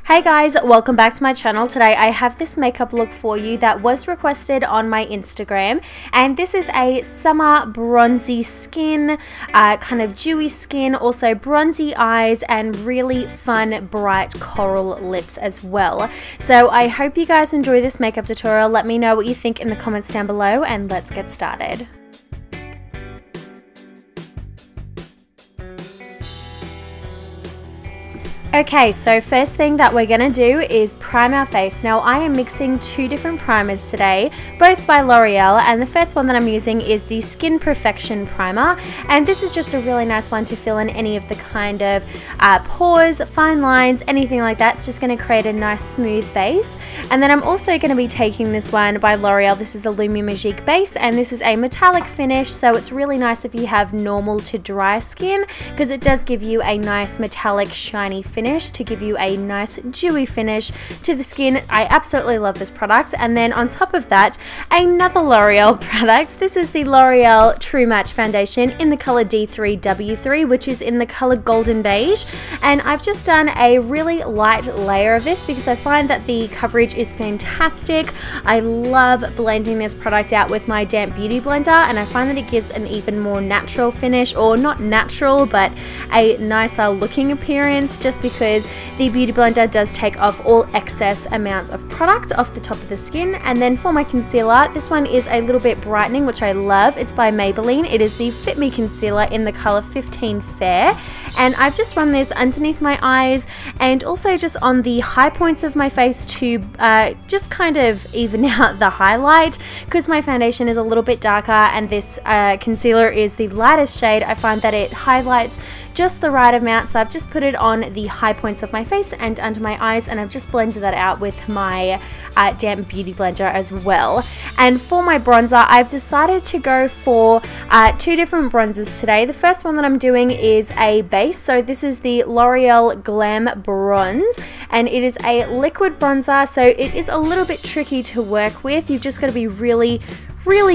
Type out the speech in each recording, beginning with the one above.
Hey guys, welcome back to my channel. Today I have this makeup look for you that was requested on my Instagram, and this is a summer bronzy skin, kind of dewy skin, also bronzy eyes and really fun bright coral lips as well. So I hope you guys enjoy this makeup tutorial. Let me know what you think in the comments down below and let's get started. Okay, so first thing that we're going to do is prime our face. Now I am mixing two different primers today, both by L'Oreal, and the first one that I'm using is the Skin Perfection Primer, and this is just a really nice one to fill in any of the kind of pores, fine lines, anything like that. It's just going to create a nice smooth base. And then I'm also going to be taking this one by L'Oreal. This is a Lumi Magique base, and this is a metallic finish, so it's really nice if you have normal to dry skin, because it does give you a nice metallic shiny finish to give you a nice dewy finish to the skin. I absolutely love this product. And then on top of that, another L'Oreal product. This is the L'Oreal True Match Foundation in the color D3W3, which is in the color Golden Beige, and I've just done a really light layer of this because I find that the coverage is fantastic. I love blending this product out with my damp beauty blender, and I find that it gives an even more natural finish, or not natural but a nicer looking appearance, just because the beauty blender does take off all excess amounts of product off the top of the skin. And then for my concealer, this one is a little bit brightening, which I love. It's by Maybelline. It is the Fit Me Concealer in the color 15 Fair, and I've just run this underneath my eyes and also just on the high points of my face to just kind of even out the highlight, because my foundation is a little bit darker and this concealer is the lightest shade. I find that it highlights just the right amount, so I've just put it on the high points of my face and under my eyes, and I've just blended that out with my damp beauty blender as well. And for my bronzer, I've decided to go for two different bronzers today. The first one that I'm doing is a base, so this is the L'Oreal Glam Bronze, and it is a liquid bronzer, so it is a little bit tricky to work with. You've just got to be really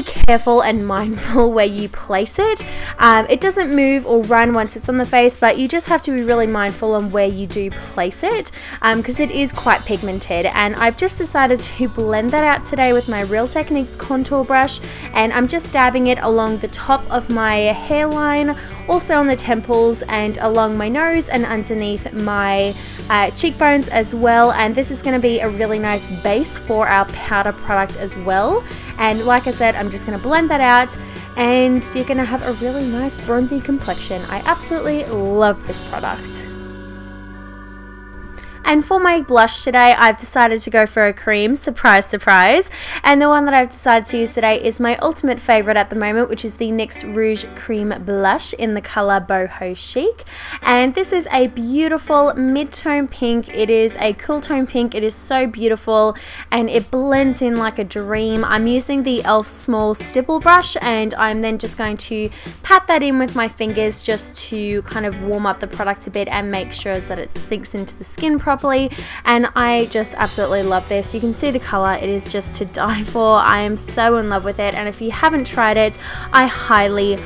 careful and mindful where you place it. It doesn't move or run once it's on the face, but you just have to be really mindful on where you do place it, because it is quite pigmented. And I've just decided to blend that out today with my Real Techniques contour brush, and I'm just dabbing it along the top of my hairline, also on the temples and along my nose and underneath my cheekbones as well. And this is going to be a really nice base for our powder product as well. And like I said, I'm just going to blend that out, and you're going to have a really nice bronzy complexion. I absolutely love this product. And for my blush today, I've decided to go for a cream, surprise, surprise. And the one that I've decided to use today is my ultimate favorite at the moment, which is the NYX Rouge Cream Blush in the color Boho Chic. And this is a beautiful mid-tone pink. It is a cool tone pink. It is so beautiful, and it blends in like a dream. I'm using the e.l.f. small stipple brush, and I'm then just going to pat that in with my fingers just to kind of warm up the product a bit and make sure that it sinks into the skin properly. And I just absolutely love this. You can see the color, it is just to die for. I am so in love with it, and if you haven't tried it, I highly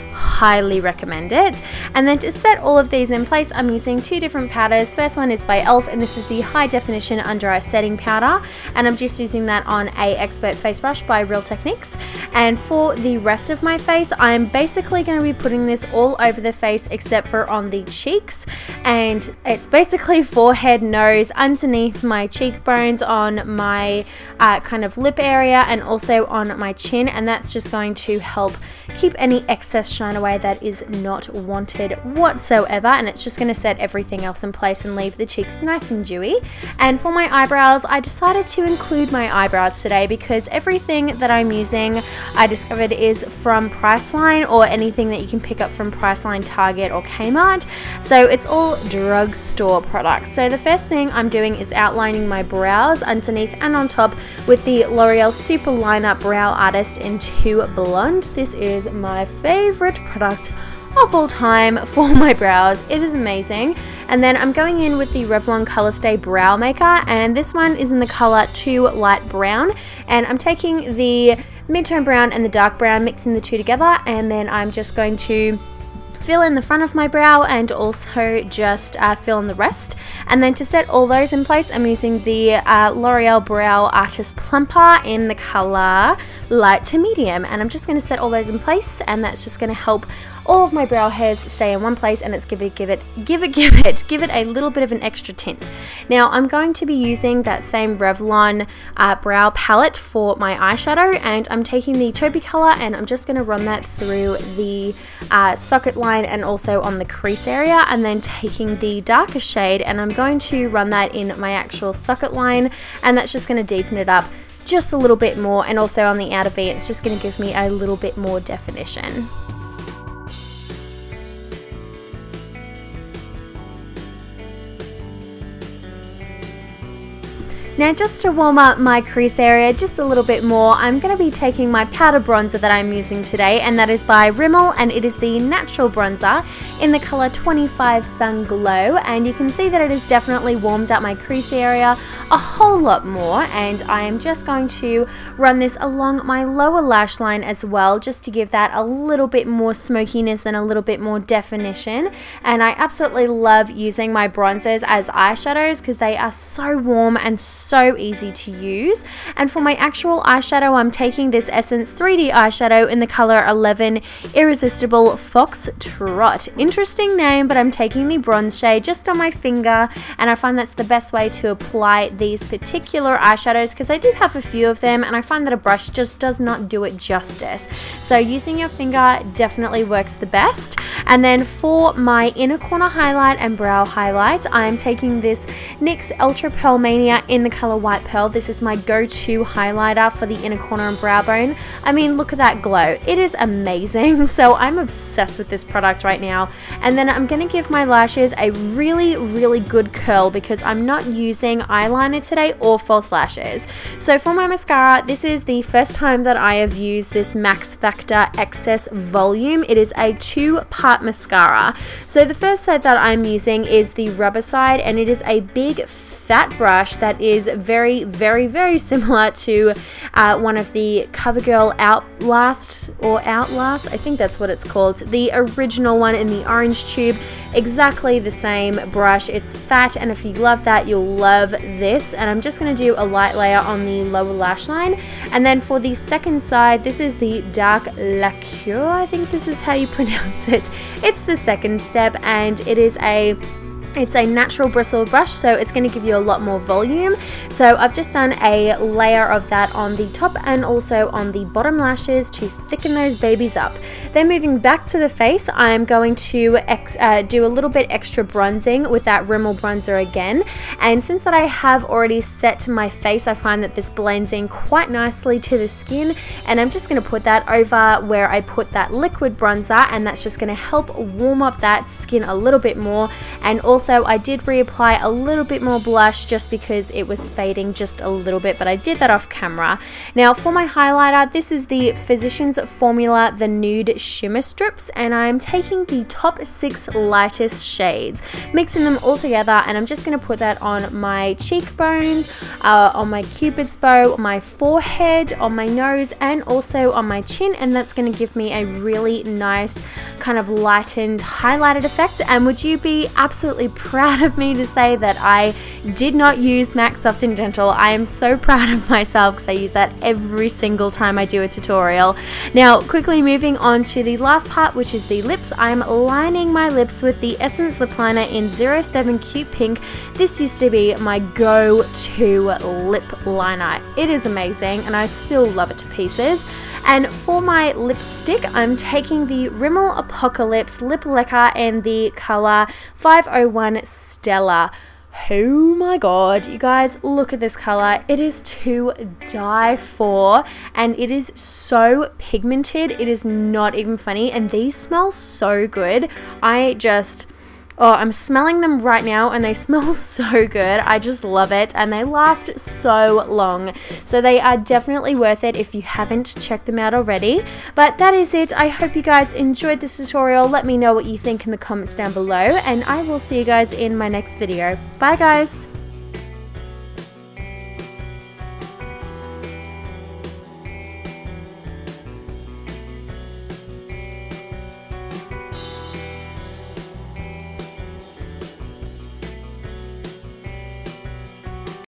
recommend it. And then to set all of these in place, I'm using two different powders. First one is by e.l.f. and this is the High Definition Under Eye Setting Powder, and I'm just using that on a Expert Face Brush by Real Techniques. And for the rest of my face, I'm basically going to be putting this all over the face except for on the cheeks, and it's basically forehead, nose, underneath my cheekbones, on my kind of lip area, and also on my chin, and that's just going to help keep any excess shine away that is not wanted whatsoever, and it's just going to set everything else in place and leave the cheeks nice and dewy. And for my eyebrows, I decided to include my eyebrows today because everything that I'm using I discovered is from Priceline, or anything that you can pick up from Priceline, Target or Kmart, so it's all drugstore products. So the first thing I'm doing is outlining my brows underneath and on top with the L'Oreal Super Liner Brow Artist in 2 Blonde. This is my favorite product of all time for my brows. It is amazing. And then I'm going in with the Revlon Color Stay Brow Maker, and this one is in the color 2 Light Brown, and I'm taking the mid-tone brown and the dark brown, mixing the two together, and then I'm just going to fill in the front of my brow and also just fill in the rest. And then to set all those in place, I'm using the L'Oreal Brow Artist Plumper in the colour light to medium, and I'm just going to set all those in place, and that's just going to help all of my brow hairs stay in one place, and it's give it a little bit of an extra tint. Now I'm going to be using that same Revlon brow palette for my eyeshadow, and I'm taking the taupey color and I'm just going to run that through the socket line and also on the crease area, and then taking the darker shade and I'm going to run that in my actual socket line, and that's just going to deepen it up just a little bit more, and also on the outer V it's just going to give me a little bit more definition. Now just to warm up my crease area just a little bit more, I'm going to be taking my powder bronzer that I'm using today, and that is by Rimmel, and it is the natural bronzer in the colour 25 Sun Glow, and you can see that it has definitely warmed up my crease area a whole lot more, and I am just going to run this along my lower lash line as well, just to give that a little bit more smokiness and a little bit more definition. And I absolutely love using my bronzers as eyeshadows because they are so warm and so easy to use. And for my actual eyeshadow, I'm taking this Essence 3D eyeshadow in the color 11 Irresistible Foxx-Trott. Interesting name, but I'm taking the bronze shade just on my finger, and I find that's the best way to apply these particular eyeshadows because I do have a few of them, and I find that a brush just does not do it justice. So using your finger definitely works the best. And then for my inner corner highlight and brow highlight, I'm taking this NYX Ultra Pearl Mania in the color White Pearl. This is my go-to highlighter for the inner corner and brow bone. I mean, look at that glow. It is amazing. So I'm obsessed with this product right now. And then I'm going to give my lashes a really, really good curl because I'm not using eyeliner today or false lashes. So for my mascara, this is the first time that I have used this Max Factor Excess Volume. It is a 2-part mascara. So the first side that I'm using is the rubber side, and it is a big fat brush that is very, very, very similar to one of the CoverGirl Outlast, I think that's what it's called, the original one in the orange tube. Exactly the same brush. It's fat, and if you love that, you'll love this. And I'm just going to do a light layer on the lower lash line. And then for the second side, this is the Dark Lacquer, I think this is how you pronounce it. It's the second step, and it's a natural bristle brush, so it's going to give you a lot more volume. So I've just done a layer of that on the top and also on the bottom lashes to thicken those babies up. Then moving back to the face, I'm going to do a little bit extra bronzing with that Rimmel bronzer again. And since that I have already set my face, I find that this blends in quite nicely to the skin, and I'm just going to put that over where I put that liquid bronzer, and that's just going to help warm up that skin a little bit more. And also I did reapply a little bit more blush just because it was fading just a little bit, but I did that off camera. Now for my highlighter, this is the Physicians Formula the Nude Shimmer Strips, and I'm taking the top 6 lightest shades, mixing them all together, and I'm just going to put that on my cheekbones, on my cupid's bow, my forehead, on my nose, and also on my chin, and that's going to give me a really nice kind of lightened highlighted effect. And would you be absolutely proud of me to say that I did not use MAC Soft and Gentle? I am so proud of myself because I use that every single time I do a tutorial. Now quickly moving on to the last part, which is the lips. I'm lining my lips with the Essence Lipliner in 07 Cute Pink. This used to be my go-to lip liner. It is amazing and I still love it to pieces. And for my lipstick, I'm taking the Rimmel Apocalypse Lip Lacquer in the color 501 Stella. Oh my god, you guys, look at this color. It is to die for, and it is so pigmented. It is not even funny, and these smell so good. I'm smelling them right now and they smell so good. I just love it, and they last so long. So they are definitely worth it if you haven't checked them out already. But that is it. I hope you guys enjoyed this tutorial. Let me know what you think in the comments down below, and I will see you guys in my next video. Bye guys!